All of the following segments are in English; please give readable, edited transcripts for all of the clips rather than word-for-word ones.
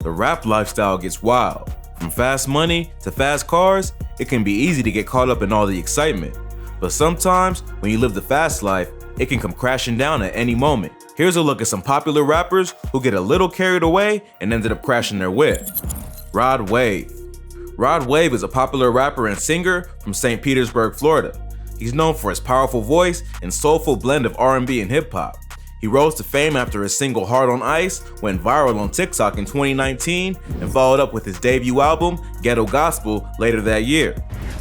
The rap lifestyle gets wild. From fast money to fast cars, it can be easy to get caught up in all the excitement. But sometimes, when you live the fast life, it can come crashing down at any moment. Here's a look at some popular rappers who get a little carried away and ended up crashing their whip. Rod Wave. Rod Wave is a popular rapper and singer from St. Petersburg, Florida. He's known for his powerful voice and soulful blend of R&B and hip-hop. He rose to fame after his single Hard on Ice went viral on TikTok in 2019 and followed up with his debut album, Ghetto Gospel, later that year.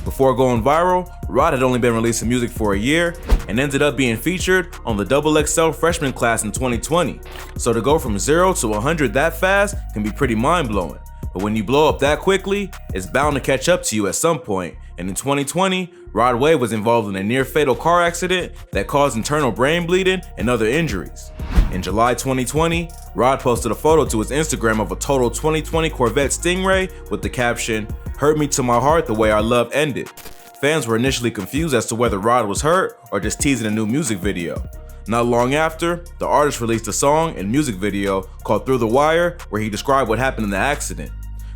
Before going viral, Rod had only been releasing music for a year and ended up being featured on the XXL freshman class in 2020. So to go from 0 to 100 that fast can be pretty mind-blowing. But when you blow up that quickly, it's bound to catch up to you at some point. And in 2020, Rod Wave was involved in a near-fatal car accident that caused internal brain bleeding and other injuries. In July 2020, Rod posted a photo to his Instagram of a total 2020 Corvette Stingray with the caption, "Hurt me to my heart the way our love ended." Fans were initially confused as to whether Rod was hurt or just teasing a new music video. Not long after, the artist released a song and music video called Through the Wire, where he described what happened in the accident.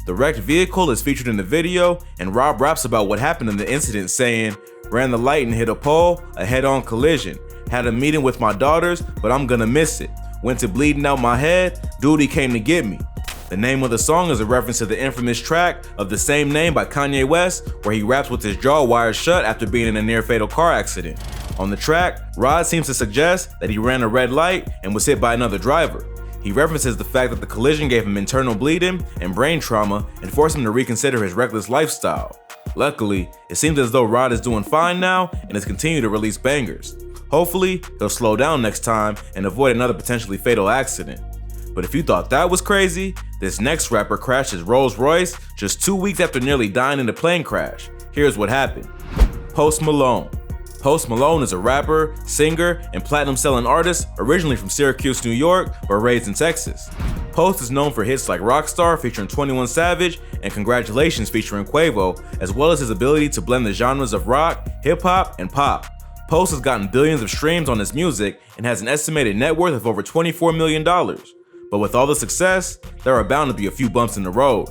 The wrecked vehicle is featured in the video, and Rob raps about what happened in the incident, saying, "Ran the light and hit a pole, a head-on collision. Had a meeting with my daughters, but I'm gonna miss it. Went to bleeding out my head, duty came to get me." The name of the song is a reference to the infamous track of the same name by Kanye West, where he raps with his jaw wired shut after being in a near-fatal car accident. On the track, Rod seems to suggest that he ran a red light and was hit by another driver. He references the fact that the collision gave him internal bleeding and brain trauma and forced him to reconsider his reckless lifestyle. Luckily, it seems as though Rod is doing fine now and has continued to release bangers. Hopefully, he'll slow down next time and avoid another potentially fatal accident. But if you thought that was crazy, this next rapper crashed his Rolls Royce just 2 weeks after nearly dying in a plane crash. Here's what happened. Post Malone. Post Malone is a rapper, singer, and platinum-selling artist originally from Syracuse, New York, but raised in Texas. Post is known for hits like Rockstar featuring 21 Savage and Congratulations featuring Quavo, as well as his ability to blend the genres of rock, hip-hop, and pop. Post has gotten billions of streams on his music and has an estimated net worth of over $24 million. But with all the success, there are bound to be a few bumps in the road.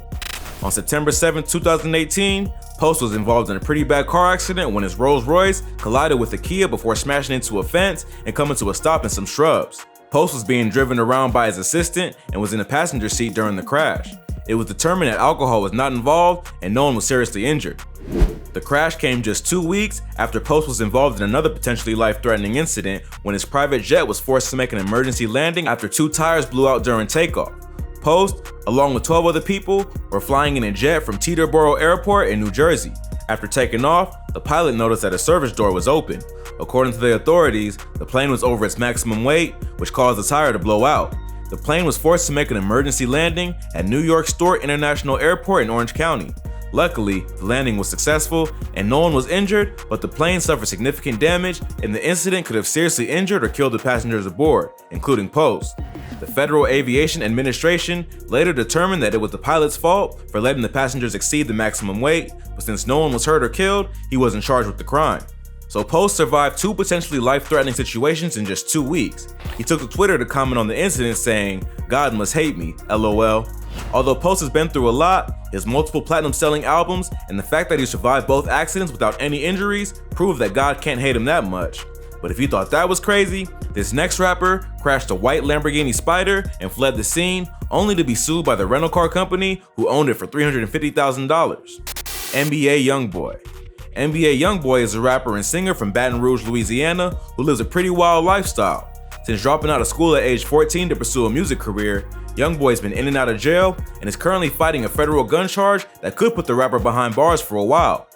On September 7, 2018, Post was involved in a pretty bad car accident when his Rolls Royce collided with a Kia before smashing into a fence and coming to a stop in some shrubs. Post was being driven around by his assistant and was in the passenger seat during the crash. It was determined that alcohol was not involved and no one was seriously injured. The crash came just 2 weeks after Post was involved in another potentially life-threatening incident when his private jet was forced to make an emergency landing after 2 tires blew out during takeoff. Post, along with 12 other people, were flying in a jet from Teterboro Airport in New Jersey. After taking off, the pilot noticed that a service door was open. According to the authorities, the plane was over its maximum weight, which caused the tire to blow out. The plane was forced to make an emergency landing at New York Stewart International Airport in Orange County. Luckily, the landing was successful and no one was injured, but the plane suffered significant damage and the incident could have seriously injured or killed the passengers aboard, including Post. The Federal Aviation Administration later determined that it was the pilot's fault for letting the passengers exceed the maximum weight, but since no one was hurt or killed, he wasn't charged with the crime. So Post survived 2 potentially life-threatening situations in just 2 weeks. He took to Twitter to comment on the incident saying, "God must hate me, LOL." Although Post has been through a lot, his multiple platinum-selling albums and the fact that he survived both accidents without any injuries prove that God can't hate him that much. But if you thought that was crazy, this next rapper crashed a white Lamborghini Spider and fled the scene, only to be sued by the rental car company who owned it for $350,000. NBA Youngboy. NBA Youngboy is a rapper and singer from Baton Rouge, Louisiana, who lives a pretty wild lifestyle. Since dropping out of school at age 14 to pursue a music career, Youngboy's been in and out of jail and is currently fighting a federal gun charge that could put the rapper behind bars for a while.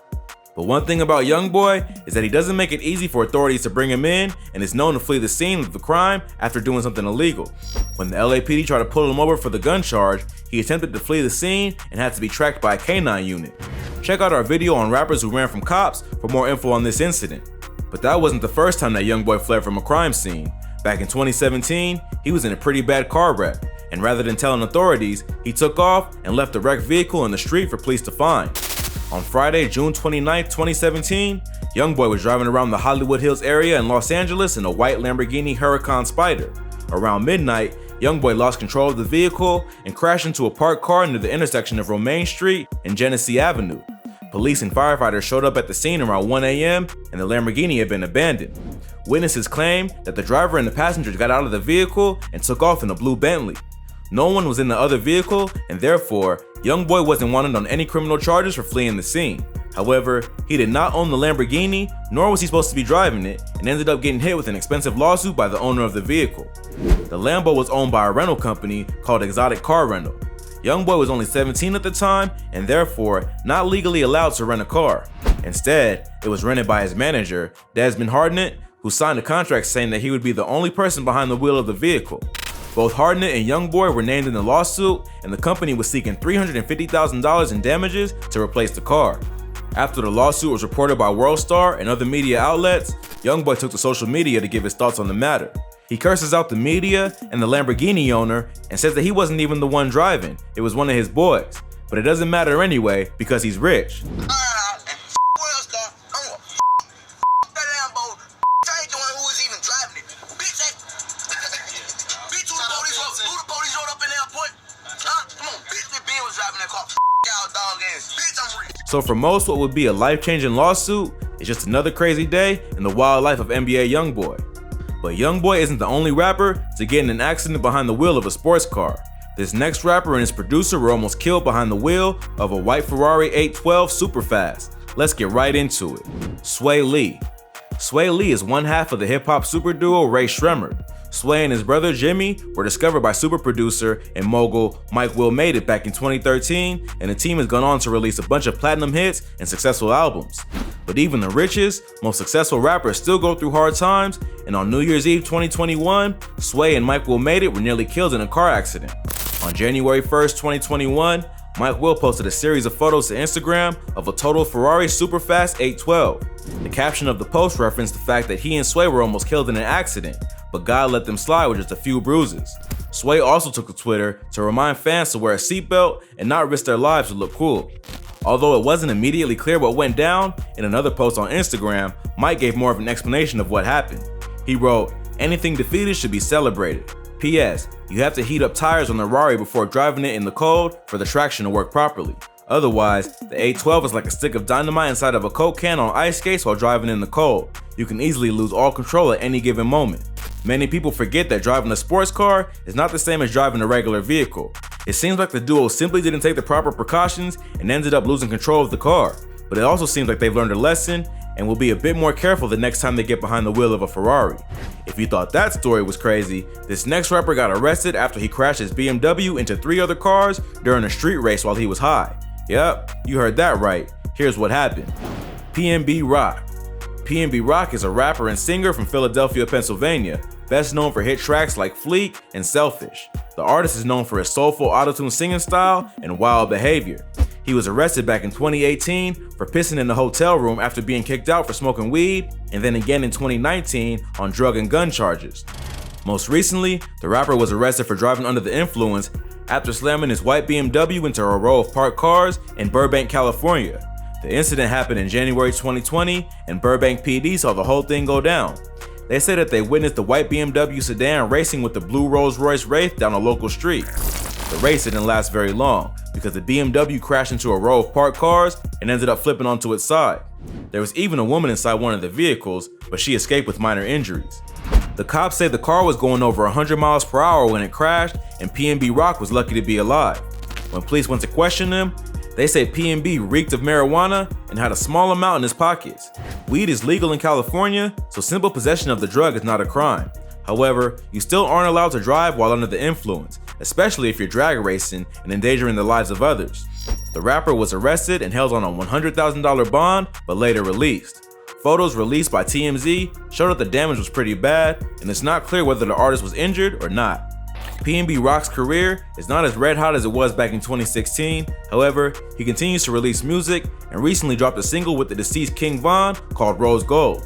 But one thing about Youngboy is that he doesn't make it easy for authorities to bring him in and is known to flee the scene of the crime after doing something illegal. When the LAPD tried to pull him over for the gun charge, he attempted to flee the scene and had to be tracked by a K9 unit. Check out our video on rappers who ran from cops for more info on this incident. But that wasn't the first time that Youngboy fled from a crime scene. Back in 2017, he was in a pretty bad car wreck, and rather than telling authorities, he took off and left the wrecked vehicle in the street for police to find. On Friday, June 29, 2017, Youngboy was driving around the Hollywood Hills area in Los Angeles in a white Lamborghini Huracan Spider. Around midnight, Youngboy lost control of the vehicle and crashed into a parked car near the intersection of Romaine Street and Genesee Avenue. Police and firefighters showed up at the scene around 1 a.m. and the Lamborghini had been abandoned. Witnesses claim that the driver and the passengers got out of the vehicle and took off in a blue Bentley. No one was in the other vehicle, and therefore, Youngboy wasn't wanted on any criminal charges for fleeing the scene. However, he did not own the Lamborghini, nor was he supposed to be driving it, and ended up getting hit with an expensive lawsuit by the owner of the vehicle. The Lambo was owned by a rental company called Exotic Car Rental. Youngboy was only 17 at the time, and therefore not legally allowed to rent a car. Instead, it was rented by his manager, Desmond Hardnett, who signed a contract saying that he would be the only person behind the wheel of the vehicle. Both Hardnett and Youngboy were named in the lawsuit, and the company was seeking $350,000 in damages to replace the car. After the lawsuit was reported by Worldstar and other media outlets, Youngboy took to social media to give his thoughts on the matter. He curses out the media and the Lamborghini owner and says that he wasn't even the one driving, it was one of his boys. But it doesn't matter anyway because he's rich. So for most, what would be a life-changing lawsuit is just another crazy day in the wild life of NBA Youngboy. But Youngboy isn't the only rapper to get in an accident behind the wheel of a sports car. This next rapper and his producer were almost killed behind the wheel of a white Ferrari 812 Superfast. Let's get right into it. Swae Lee. Swae Lee is one half of the hip-hop super duo Ray Shremmerd. Swae and his brother Jxmmi were discovered by super producer and mogul Mike Will Made It back in 2013, and the team has gone on to release a bunch of platinum hits and successful albums. But even the richest, most successful rappers still go through hard times, and on New Year's Eve 2021, Swae and Mike Will Made It were nearly killed in a car accident. On January 1st, 2021, Mike Will posted a series of photos to Instagram of a total Ferrari Superfast 812. The caption of the post referenced the fact that he and Swae were almost killed in an accident, but God let them slide with just a few bruises. Swae also took to Twitter to remind fans to wear a seatbelt and not risk their lives to look cool. Although it wasn't immediately clear what went down, in another post on Instagram, Mike gave more of an explanation of what happened. He wrote, "Anything defeated should be celebrated. P.S. You have to heat up tires on the Rari before driving it in the cold for the traction to work properly. Otherwise, the 812 is like a stick of dynamite inside of a Coke can on ice skates while driving in the cold. You can easily lose all control at any given moment." Many people forget that driving a sports car is not the same as driving a regular vehicle. It seems like the duo simply didn't take the proper precautions and ended up losing control of the car. But it also seems like they've learned a lesson and will be a bit more careful the next time they get behind the wheel of a Ferrari. If you thought that story was crazy, this next rapper got arrested after he crashed his BMW into 3 other cars during a street race while he was high. Yep, you heard that right. Here's what happened. PNB Rock. PNB Rock is a rapper and singer from Philadelphia, Pennsylvania, best known for hit tracks like Fleek and Selfish. The artist is known for his soulful autotune singing style and wild behavior. He was arrested back in 2018 for pissing in the hotel room after being kicked out for smoking weed, and then again in 2019 on drug and gun charges. Most recently, the rapper was arrested for driving under the influence after slamming his white BMW into a row of parked cars in Burbank, California. The incident happened in January 2020, and Burbank PD saw the whole thing go down. They said that they witnessed the white BMW sedan racing with the blue Rolls-Royce Wraith down a local street. The race didn't last very long because the BMW crashed into a row of parked cars and ended up flipping onto its side. There was even a woman inside one of the vehicles, but she escaped with minor injuries. The cops say the car was going over 100 miles per hour when it crashed, and PNB Rock was lucky to be alive. When police went to question him, they say PNB reeked of marijuana and had a small amount in his pockets. Weed is legal in California, so simple possession of the drug is not a crime. However, you still aren't allowed to drive while under the influence, especially if you're drag racing and endangering the lives of others. The rapper was arrested and held on a $100,000 bond, but later released. Photos released by TMZ showed that the damage was pretty bad, and it's not clear whether the artist was injured or not. PNB Rock's career is not as red hot as it was back in 2016, however, he continues to release music and recently dropped a single with the deceased King Von called Rose Gold.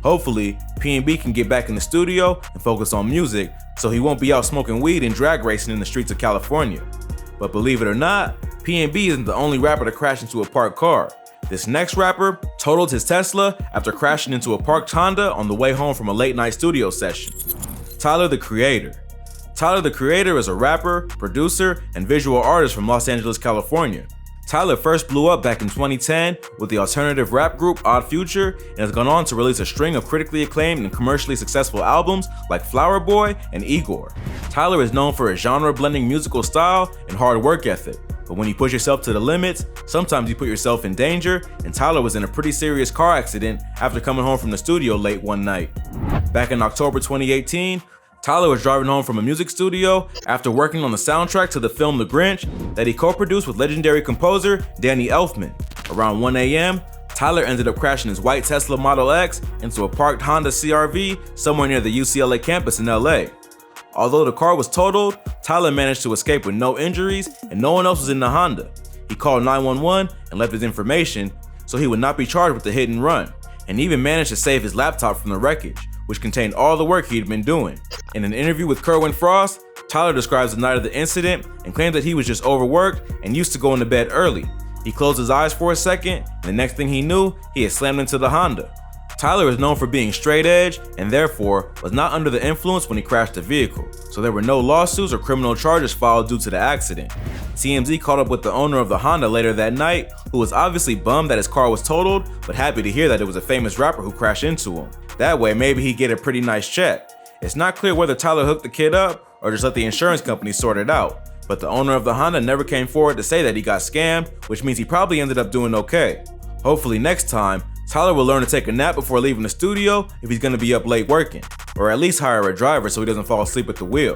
Hopefully, PNB can get back in the studio and focus on music so he won't be out smoking weed and drag racing in the streets of California. But believe it or not, PNB isn't the only rapper to crash into a parked car. This next rapper totaled his Tesla after crashing into a parked Honda on the way home from a late night studio session. Tyler, the Creator. Tyler, the Creator, is a rapper, producer, and visual artist from Los Angeles, California. Tyler first blew up back in 2010 with the alternative rap group Odd Future and has gone on to release a string of critically acclaimed and commercially successful albums like Flower Boy and Igor. Tyler is known for his genre-blending musical style and hard work ethic, but when you push yourself to the limits, sometimes you put yourself in danger, and Tyler was in a pretty serious car accident after coming home from the studio late one night. Back in October 2018, Tyler was driving home from a music studio after working on the soundtrack to the film The Grinch that he co-produced with legendary composer Danny Elfman. Around 1 a.m., Tyler ended up crashing his white Tesla Model X into a parked Honda CR-V somewhere near the UCLA campus in LA. Although the car was totaled, Tyler managed to escape with no injuries and no one else was in the Honda. He called 911 and left his information so he would not be charged with the hit and run, and even managed to save his laptop from the wreckage, which contained all the work he'd been doing. In an interview with Kerwin Frost, Tyler describes the night of the incident and claims that he was just overworked and used to going to bed early. He closed his eyes for a second, and the next thing he knew, he had slammed into the Honda. Tyler is known for being straight edge and therefore was not under the influence when he crashed the vehicle, so there were no lawsuits or criminal charges filed due to the accident. TMZ caught up with the owner of the Honda later that night, who was obviously bummed that his car was totaled, but happy to hear that it was a famous rapper who crashed into him. That way, maybe he'd get a pretty nice check. It's not clear whether Tyler hooked the kid up or just let the insurance company sort it out, but the owner of the Honda never came forward to say that he got scammed, which means he probably ended up doing okay. Hopefully next time, Tyler will learn to take a nap before leaving the studio if he's going to be up late working, or at least hire a driver so he doesn't fall asleep at the wheel.